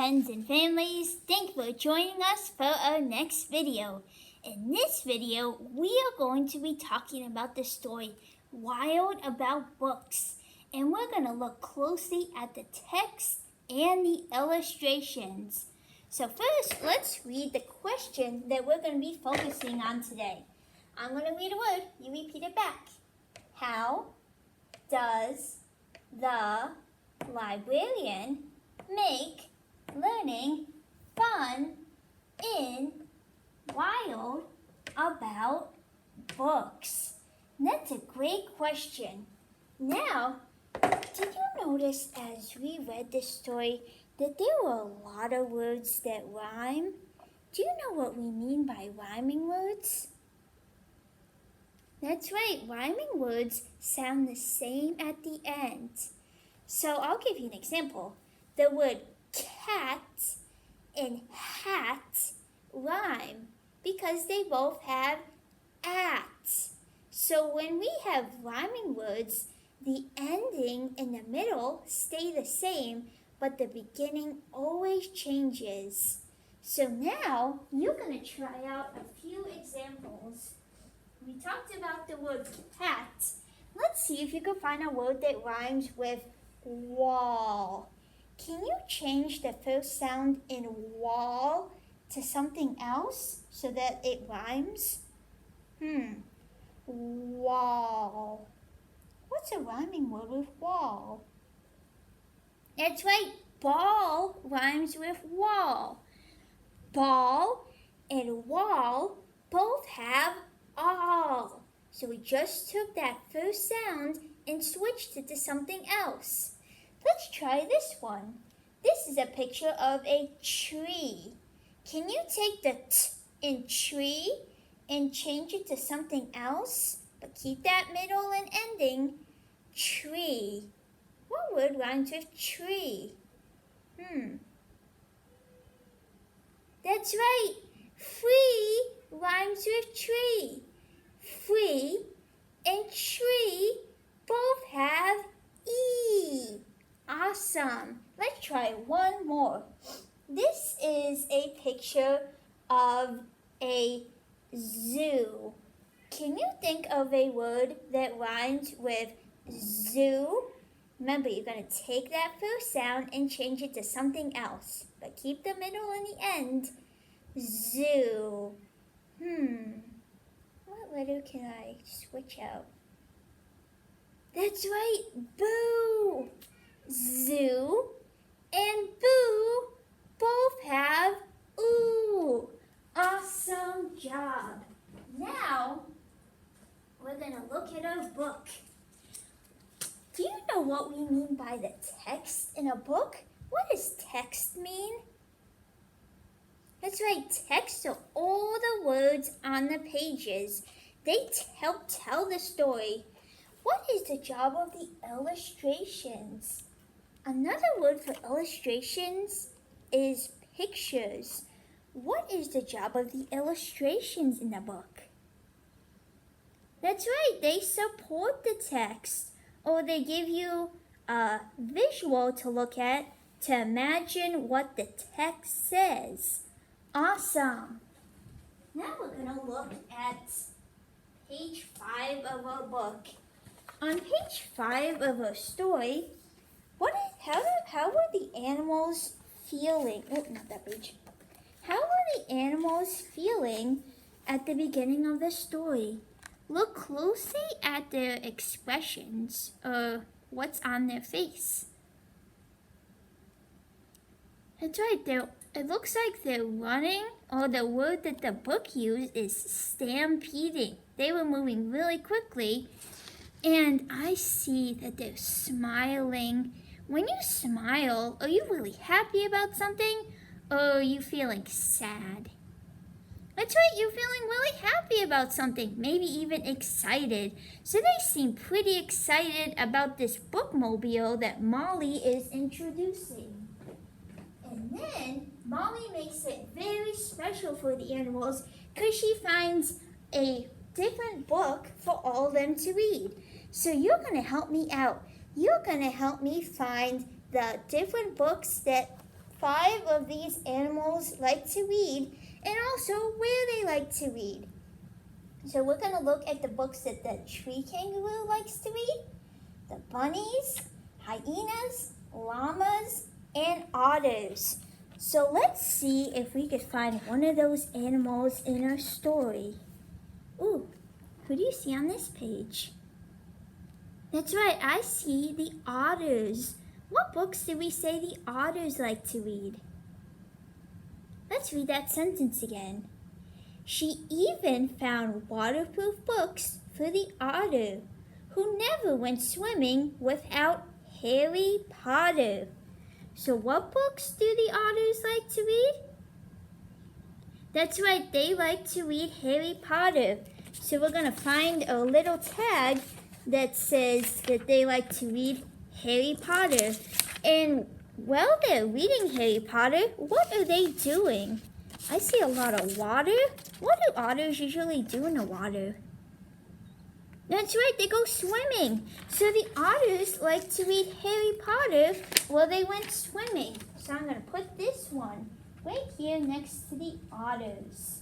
friends and families, thank you for joining us for our next video. In this video, we are going to be talking about the story Wild About Books, and we're going to look closely at the text and the illustrations. So first, let's read the question that we're going to be focusing on today. I'm going to read a word, you repeat it back. How does the librarian make learning fun in Wild About Books? That's a great question. Now, did you notice as we read this story that there were a lot of words that rhyme? Do you know what we mean by rhyming words? That's right, rhyming words sound the same at the end. So I'll give you an example. The word cat and hat rhyme because they both have at. So when we have rhyming words, the ending and the middle stay the same, but the beginning always changes. So now you're going to try out a few examples. We talked about the word cat. Let's see if you can find a word that rhymes with wall. Can you change the first sound in wall to something else so that it rhymes? Wall. What's a rhyming word with wall? That's right, ball rhymes with wall. Ball and wall both have all. So we just took that first sound and switched it to something else. Let's try this one. This is a picture of a tree. Can you take the t in tree and change it to something else, but keep that middle and ending? Tree. What word rhymes with tree? That's right. Free rhymes with tree. Free and tree both have E. Awesome. Let's try one more. This is a picture of a zoo. Can you think of a word that rhymes with zoo? Remember, you're going to take that first sound and change it to something else, but keep the middle and the end. Zoo. What letter can I switch out? That's right, boo. Zoo and boo both have ooh. Awesome job. Now, we're going to look at our book. Do you know what we mean by the text in a book? What does text mean? That's right, text are all the words on the pages. They help tell the story. What is the job of the illustrations? Another word for illustrations is pictures. What is the job of the illustrations in the book? That's right, they support the text, or they give you a visual to look at to imagine what the text says. Awesome. Now we're going to look at page 5 of our book. On page 5 of our story, how were the animals feeling? Oh, not that page. How were the animals feeling at the beginning of the story? Look closely at their expressions or what's on their face. That's right, it looks like they're running, or the word that the book used is stampeding. They were moving really quickly, and I see that they're smiling. When you smile, are you really happy about something, or are you feeling sad? That's right, you're feeling really happy about something, maybe even excited. So they seem pretty excited about this bookmobile that Molly is introducing. And then Molly makes it very special for the animals because she finds a different book for all of them to read. So you're going to help me out. You're going to help me find the different books that 5 of these animals like to read and also where they like to read. So we're going to look at the books that the tree kangaroo likes to read, the bunnies, hyenas, llamas, and otters. So let's see if we could find one of those animals in our story. Ooh, who do you see on this page? That's right, I see the otters. What books did we say the otters like to read? Let's read that sentence again. She even found waterproof books for the otter, who never went swimming without Harry Potter. So what books do the otters like to read? That's right, they like to read Harry Potter. So we're going to find a little tag that says that they like to read Harry Potter. And while they're reading Harry Potter, what are they doing? I see a lot of water. What do otters usually do in the water? That's right, they go swimming. So the otters like to read Harry Potter while they went swimming. So I'm going to put this one right here next to the otters.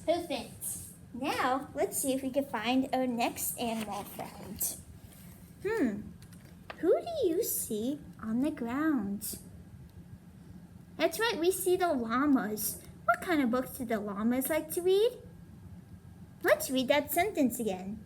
Perfect. Now, let's see if we can find our next animal friend. Who do you see on the ground? That's right, we see the llamas. What kind of books do the llamas like to read? Let's read that sentence again.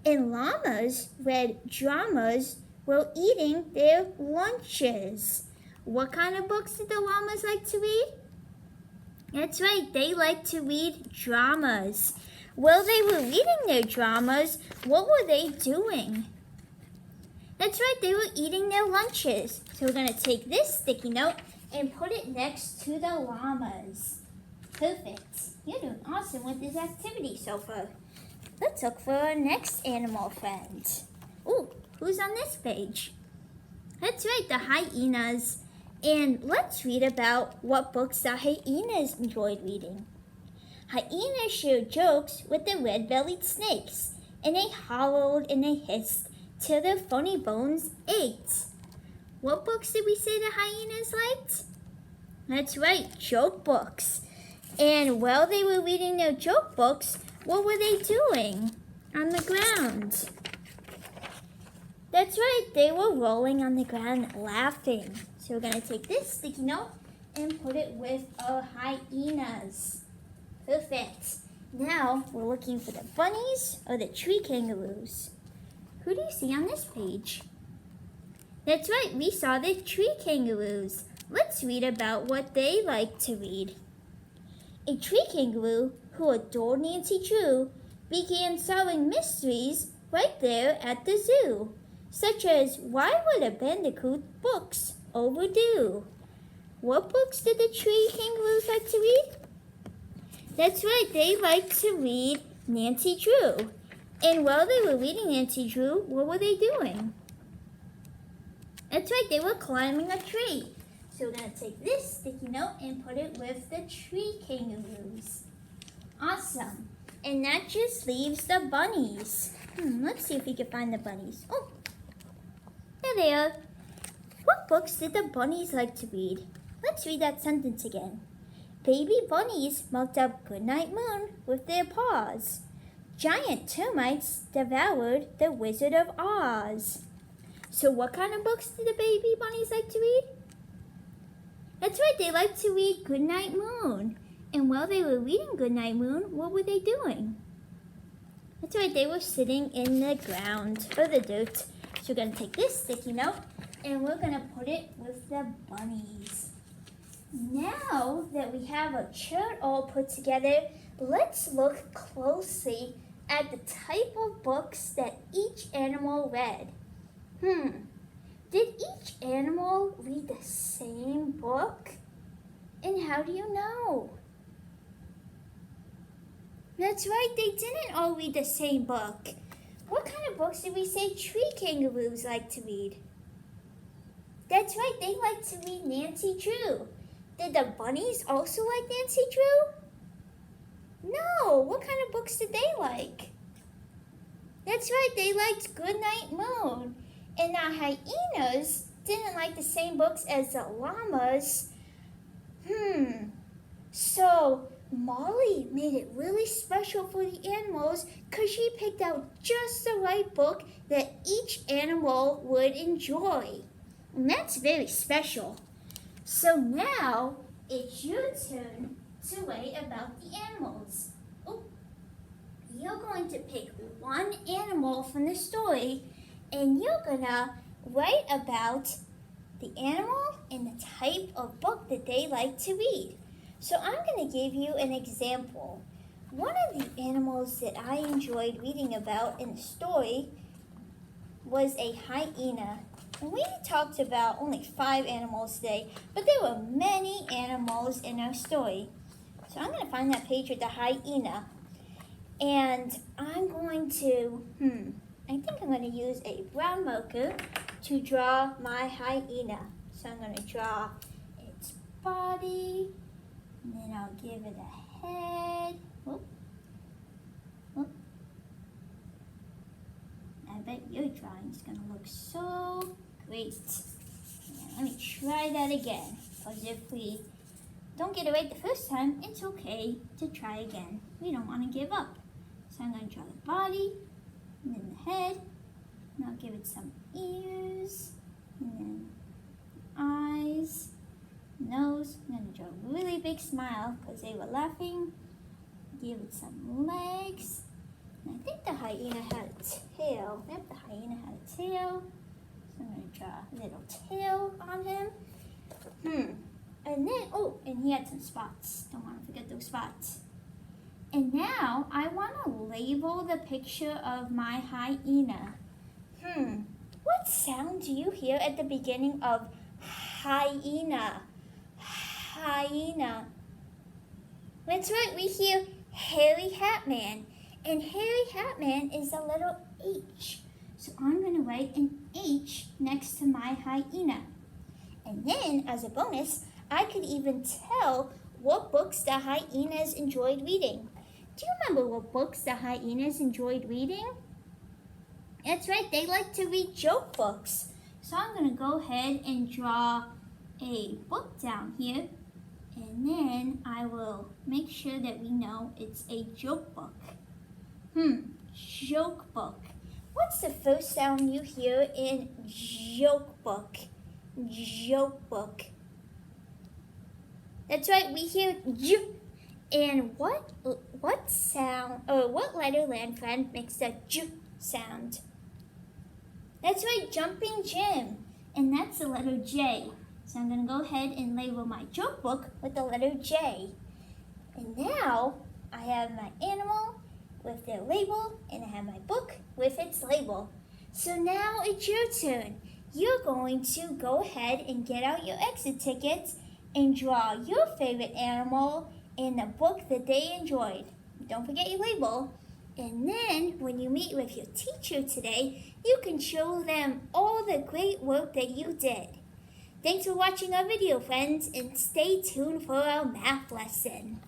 And llamas read dramas while eating their lunches. What kind of books did the llamas like to read? That's right, they like to read dramas. While they were reading their dramas, what were they doing? That's right, they were eating their lunches. So we're going to take this sticky note and put it next to the llamas. Perfect. You're doing awesome with this activity so far. Let's look for our next animal friend. Ooh, who's on this page? That's right, the hyenas. And let's read about what books the hyenas enjoyed reading. Hyenas shared jokes with the red-bellied snakes, and they howled and they hissed till their funny bones ached. What books did we say the hyenas liked? That's right, joke books. And while they were reading their joke books, what were they doing on the ground? That's right, they were rolling on the ground laughing. So we're going to take this sticky note and put it with our hyenas. Perfect. Now we're looking for the bunnies or the tree kangaroos. Who do you see on this page? That's right, we saw the tree kangaroos. Let's read about what they like to read. A tree kangaroo who adored Nancy Drew began solving mysteries right there at the zoo, such as why would a bandicoot books overdue? What books did the tree kangaroos like to read? That's right, they like to read Nancy Drew. And while they were reading Nancy Drew, what were they doing? That's right, they were climbing a tree. So we're going to take this sticky note and put it with the tree kangaroos. Awesome. And that just leaves the bunnies. Let's see if we can find the bunnies. Oh, there they are. What books did the bunnies like to read? Let's read that sentence again. Baby bunnies milked up Goodnight Moon with their paws. Giant termites devoured the Wizard of Oz. So what kind of books did the baby bunnies like to read? That's right, they like to read Goodnight Moon. And while they were reading Goodnight Moon, what were they doing? That's right, they were sitting in the ground, or the dirt. So we're going to take this sticky note, and we're going to put it with the bunnies. Now that we have a chart all put together, let's look closely at the type of books that each animal read. Did each animal read the same book? And how do you know? That's right, they didn't all read the same book. What kind of books did we say tree kangaroos like to read? That's right, they like to read Nancy Drew. Did the bunnies also like Nancy Drew? No, what kind of books did they like? That's right, they liked Goodnight Moon. And the hyenas didn't like the same books as the llamas. So Molly made it really special for the animals because she picked out just the right book that each animal would enjoy. And that's very special. So now it's your turn to write about the animals. Oh, you're going to pick one animal from the story and you're gonna write about the animal and the type of book that they like to read. So I'm going to give you an example. One of the animals that I enjoyed reading about in the story was a hyena. And we talked about only 5 animals today, but there were many animals in our story. So I'm going to find that page with the hyena. And I'm going to, I think I'm going to use a brown marker to draw my hyena. So I'm going to draw its body, and then I'll give it a head. Whoop. Whoop. I bet your drawing's going to look so great. And let me try that again, because if we don't get it right the first time, it's okay to try again. We don't want to give up. So I'm going to draw the body, and then the head, and I'll give it some ears, and then eyes, nose. I'm going to draw a really big smile because they were laughing. Give it some legs. And I think the hyena had a tail. Yep, the hyena had a tail. So I'm going to draw a little tail on him. And then, and he had some spots. Don't want to forget those spots. And now I want to label the picture of my hyena. What sound do you hear at the beginning of hyena? Hyena. That's right, we hear Hairy Hatman. And Hairy Hatman is a little H. So I'm going to write an H next to my hyena. And then, as a bonus, I could even tell what books the hyenas enjoyed reading. Do you remember what books the hyenas enjoyed reading? That's right, they like to read joke books. So I'm going to go ahead and draw a book down here. And then I will make sure that we know it's a joke book. Joke book. What's the first sound you hear in joke book? Joke book. That's right, we hear j. And what sound, or what letter, Land Friend, makes the j sound? That's right, Jumping Jim. And that's the letter J. So I'm going to go ahead and label my joke book with the letter J. And now I have my animal with their label, and I have my book with its label. So now it's your turn. You're going to go ahead and get out your exit tickets and draw your favorite animal in the book that they enjoyed. Don't forget your label. And then when you meet with your teacher today, you can show them all the great work that you did. Thanks for watching our video, friends, and stay tuned for our math lesson.